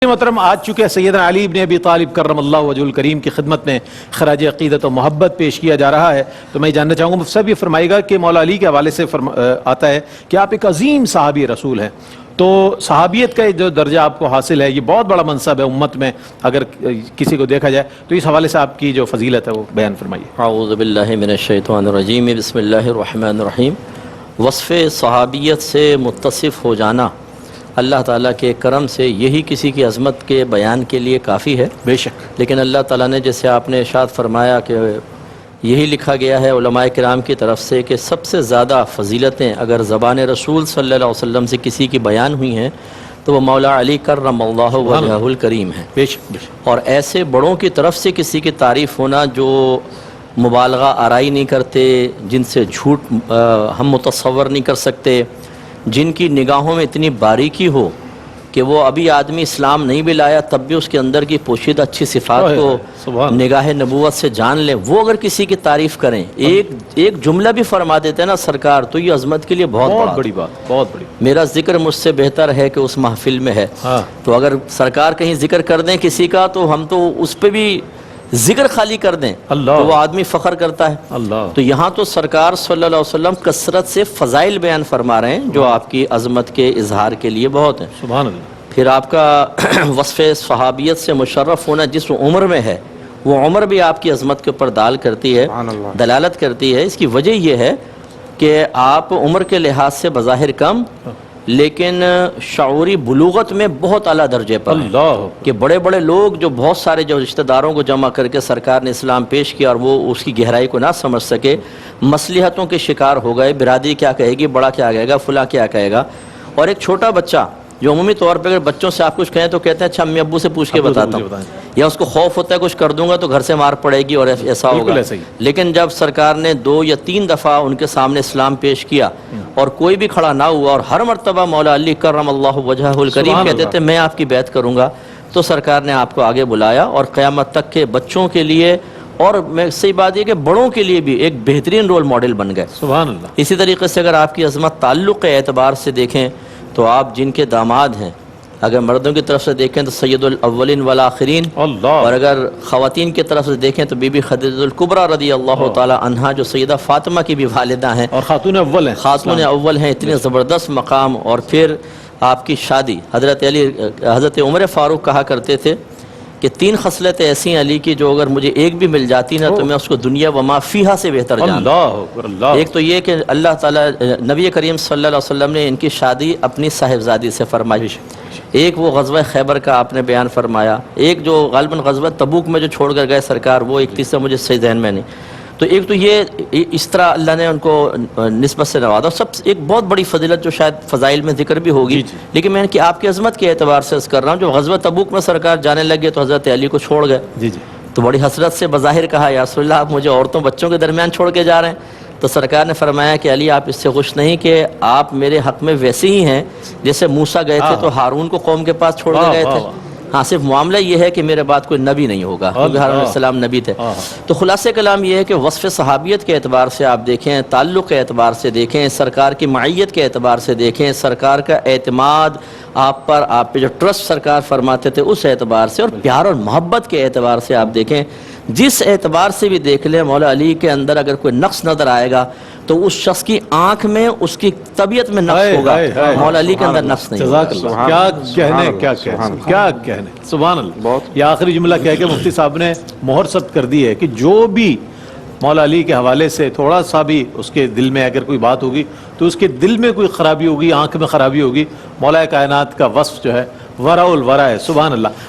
محترم آج چکے سیدنا علی بن ابی طالب کرم اللہ وجہ الکریم کی خدمت میں خراج عقیدت و محبت پیش کیا جا رہا ہے، تو میں جاننا چاہوں گا مفتی صاحب یہ فرمائے گا کہ مولا علی کے حوالے سے آتا ہے کہ آپ ایک عظیم صحابی رسول ہیں، تو صحابیت کا جو درجہ آپ کو حاصل ہے یہ بہت بڑا منصب ہے امت میں، اگر کسی کو دیکھا جائے تو اس حوالے سے آپ کی جو فضیلت ہے وہ بیان فرمائیے۔ اعوذ باللہ من الشیطان الرجیم، بسم اللہ الرحمن الرحیم۔ وصف صحابیت سے متصف ہو جانا اللہ تعالیٰ کے کرم سے یہی کسی کی عظمت کے بیان کے لیے کافی ہے، بے شک، لیکن اللہ تعالیٰ نے جیسے آپ نے ارشاد فرمایا کہ یہی لکھا گیا ہے علماء کرام کی طرف سے کہ سب سے زیادہ فضیلتیں اگر زبان رسول صلی اللہ علیہ وسلم سے کسی کی بیان ہوئی ہیں تو وہ مولا علی کرم اللہ وجہہ الکریم ہے، بے شک، اور ایسے بڑوں کی طرف سے کسی کی تعریف ہونا جو مبالغہ آرائی نہیں کرتے، جن سے جھوٹ ہم متصور نہیں کر سکتے، جن کی نگاہوں میں اتنی باریکی ہو کہ وہ ابھی آدمی اسلام نہیں بھی لایا تب بھی اس کے اندر کی پوشیدہ اچھی صفات کو نگاہ نبوت سے جان لیں، وہ اگر کسی کی تعریف کریں، ایک جملہ بھی فرما دیتے ہیں نا سرکار، تو یہ عظمت کے لیے بہت بڑی بات، بہت بڑی۔ میرا ذکر مجھ سے بہتر ہے کہ اس محفل میں ہے، تو اگر سرکار کہیں ذکر کر دیں کسی کا تو ہم تو اس پہ بھی ذکر خالی کر دیں تو وہ آدمی فخر کرتا ہے۔ تو یہاں تو سرکار صلی اللہ علیہ وسلم کثرت سے فضائل بیان فرما رہے ہیں جو آپ کی عظمت کے اظہار کے لیے بہت ہیں۔ سبحان اللہ۔ پھر آپ کا وصف صحابیت سے مشرف ہونا جس عمر میں ہے وہ عمر بھی آپ کی عظمت کے اوپر دلالت کرتی ہے۔ اس کی وجہ یہ ہے کہ آپ عمر کے لحاظ سے بظاہر کم لیکن شعوری بلوغت میں بہت اعلیٰ درجے پر ہیں کہ بڑے بڑے لوگ جو بہت سارے جو رشتہ داروں کو جمع کر کے سرکار نے اسلام پیش کیا اور وہ اس کی گہرائی کو نہ سمجھ سکے، مصلحتوں کے شکار ہو گئے، برادری کیا کہے گی، بڑا کیا کہے گا، فلاں کیا کہے گا، اور ایک چھوٹا بچہ جو عمومی طور پر اگر بچوں سے آپ کچھ کہیں تو کہتے ہیں اچھا امی ابو سے پوچھ کے بتاتا ہوں، یا اس کو خوف ہوتا ہے کچھ کر دوں گا تو گھر سے مار پڑے گی اور ایسا ہوگا، لیکن جب سرکار نے 2 یا 3 دفعہ ان کے سامنے اسلام پیش کیا اور کوئی بھی کھڑا نہ ہوا اور ہر مرتبہ مولا علی کرم اللہ وجہہ الکریم کہتے تھے میں آپ کی بیعت کروں گا، تو سرکار نے آپ کو آگے بلایا اور قیامت تک کے بچوں کے لیے اور میں صحیح بات یہ کہ بڑوں کے لیے بھی ایک بہترین رول ماڈل بن گئے۔ سبحان اللہ۔ اسی طریقے سے اگر آپ کی عظمت تعلق کے اعتبار سے دیکھیں تو آپ جن کے داماد ہیں، اگر مردوں کی طرف سے دیکھیں تو سید الاولین والآخرین، اور اگر خواتین کی طرف سے دیکھیں تو بی بی خدیجہ الکبریٰ رضی اللہ تعالی عنہا جو سیدہ فاطمہ کی بھی والدہ ہیں اور خاتون اول ہیں، اتنے زبردست مقام۔ اور پھر آپ کی شادی حضرت عمر فاروق کہا کرتے تھے کہ 3 خصلتیں ایسی ہیں علی کی جو اگر مجھے ایک بھی مل جاتی نا تو میں اس کو دنیا و ما فیہا سے بہتر جانتا۔ ایک تو یہ کہ اللہ تعالیٰ نبی کریم صلی اللہ علیہ وسلم نے ان کی شادی اپنی صاحبزادی سے فرمائی، ایک وہ غزوہ خیبر کا آپ نے بیان فرمایا، ایک جو غالباً غزوہ تبوک میں جو چھوڑ کر گئے سرکار، وہ ایک تیسرا مجھے صحیح ذہن میں نہیں، تو ایک تو یہ اس طرح اللہ نے ان کو نسبت سے نوازا۔ سب ایک بہت بڑی فضیلت جو شاید فضائل میں ذکر بھی ہوگی، لیکن میں نے کہ آپ کی عظمت کے اعتبار سے عرض کر رہا ہوں، جو غزوہ تبوک میں سرکار جانے لگے تو حضرت علی کو چھوڑ گئے، تو بڑی حسرت سے بظاہر کہا یا رسول اللہ آپ مجھے عورتوں بچوں کے درمیان چھوڑ کے جا رہے ہیں، تو سرکار نے فرمایا کہ علی آپ اس سے خوش نہیں کہ آپ میرے حق میں ویسے ہی ہیں جیسے موسیٰ گئے تھے تو ہارون کو قوم کے پاس چھوڑ کے گئے تھے، ہاں صرف معاملہ یہ ہے کہ میرے بعد کوئی نبی نہیں ہوگا کیونکہ ہارون علیہ السلام نبی تھے۔ تو خلاصہ کلام یہ ہے کہ وصف صحابیت کے اعتبار سے آپ دیکھیں، تعلق کے اعتبار سے دیکھیں، سرکار کی معیت کے اعتبار سے دیکھیں، سرکار کا اعتماد آپ پر، آپ پہ جو ٹرسٹ سرکار فرماتے تھے اس اعتبار سے، اور پیار اور محبت کے اعتبار سے آپ دیکھیں، جس اعتبار سے بھی دیکھ لیں مولا علی کے اندر اگر کوئی نقص نظر آئے گا تو اس شخص کی آنکھ میں اس کی طبیعت میں نقص ہوگا، مولا علی کے اندر نقص نہیں ہوگا۔ کیا کہنے، سبحان اللہ۔ یہ آخری جملہ کہہ کے مفتی صاحب نے مہر ثبت کر دی ہے کہ جو بھی مولا علی کے حوالے سے تھوڑا سا بھی اس کے دل میں اگر کوئی بات ہوگی تو اس کے دل میں کوئی خرابی ہوگی، آنکھ میں خرابی ہوگی، مولا کائنات کا وصف جو ہے ورع الورع ہے، سبحان اللہ۔